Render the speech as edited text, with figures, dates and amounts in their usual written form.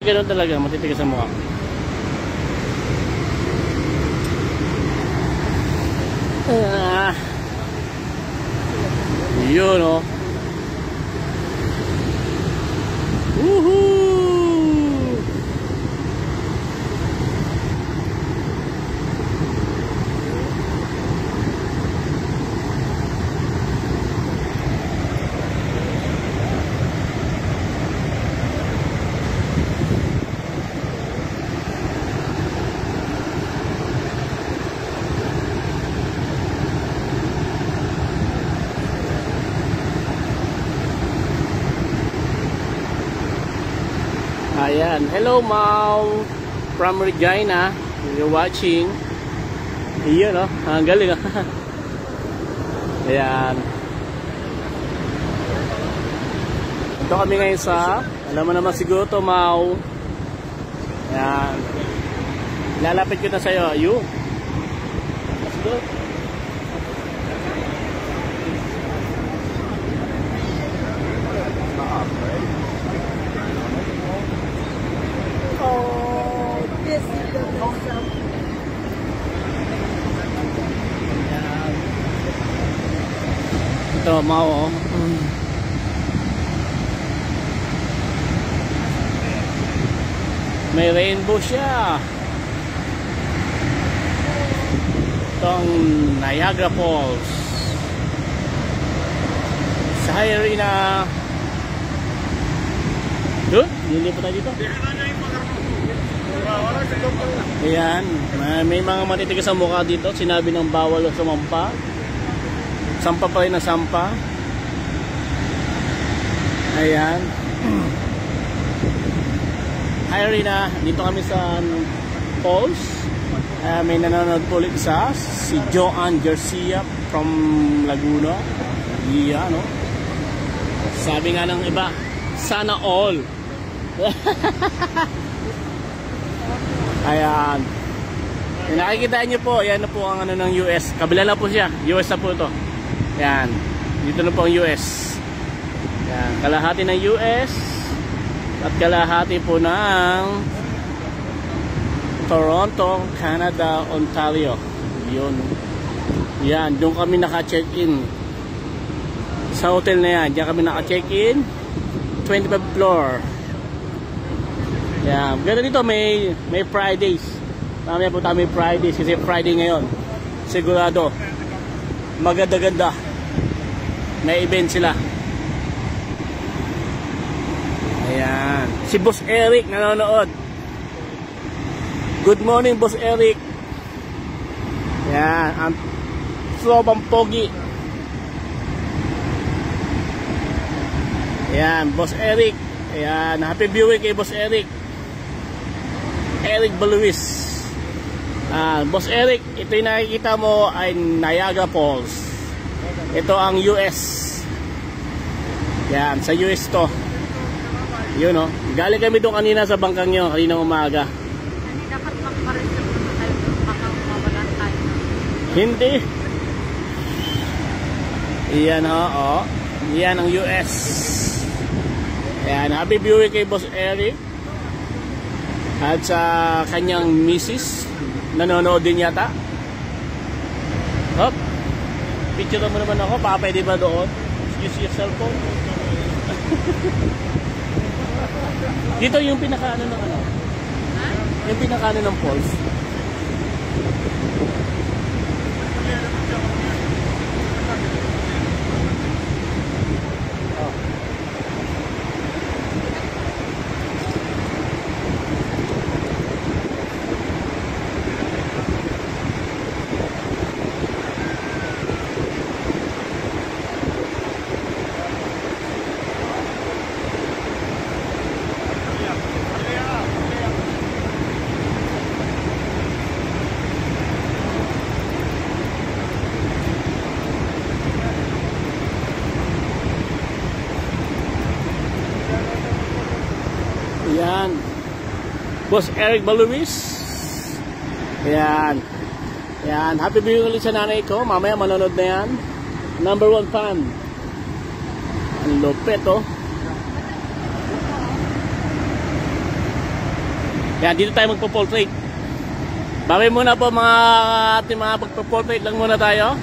Ganun talaga, matitigas ang mukha. Yun o. Woohoo! Ayan, hello Mau from Regina, you're watching. Iyon oh, ang galing oh. Ayan. Ito kami ngayon sa, alam mo naman siguro to Mau. Ayan. Lalapit ko na sa'yo, ayun. Let's go. Ito, Mau. May rainbow siya. Itong Niagara Falls. Sa Irina. Doon, nilipat tayo dito. Ayan, may mga matitigas ang mukha dito. Sinabi ng bawal sumampa. Sampa pa rin na sampa. Ayan. Hi Rina, dito kami sa Falls. May nanonood po ulit isa, si Joanne Garcia from Laguna. Yeah, no? Sabi nga ng iba, sana all. Ayan. Nakikita nyo po, yan na po ang ano ng US. Kabila na po siya, US na po ito. Yan, dito na po ang US. Yan, kalahati ng US at kalahati po ng Toronto, Canada, Ontario. Yun. Yan, doon kami naka-check-in. Sa hotel na yan, diyan kami naka-check-in. 25th floor. Yan, ganda dito may Fridays. Mamaya po tayo may Fridays kasi Friday ngayon. Sigurado maganda-ganda. May event sila. Ayan. Si Boss Eric nanonood. Good morning, Boss Eric. Ayan. Ang sobang pogi. Ayan. Boss Eric. Ayan. Happy viewing kay Boss Eric. Eric Baluis. Boss Eric, ito yung nakikita mo ay Niagara Falls. Ito ang US. Yan, sa US to. Yun o. Galing kami doon kanina sa bangkang nyo, kanina umaga. Hindi dapat magpareserve na tayo baka mawalan tayo. Hindi. Yan o. Yan ang US. Yan, happy viewing kay Boss Eric. At sa kanyang misis, nanonood din yata. Hop. Picture mo naman ako. Baka pwede ba doon? Use your cellphone. Dito yung pinaka-ano ng ano? Yung pinaka-ano ng falls. Yan. Boss Eric Baluis. Yan. Yan. Happy viewing ulit sa nanay ko. Mamaya manonood na yan. Number 1 fan. Ang lupet oh. Kaya dito tayo magpo-portrait. Babay muna po mga ating mga pagpo-portrait lang muna tayo.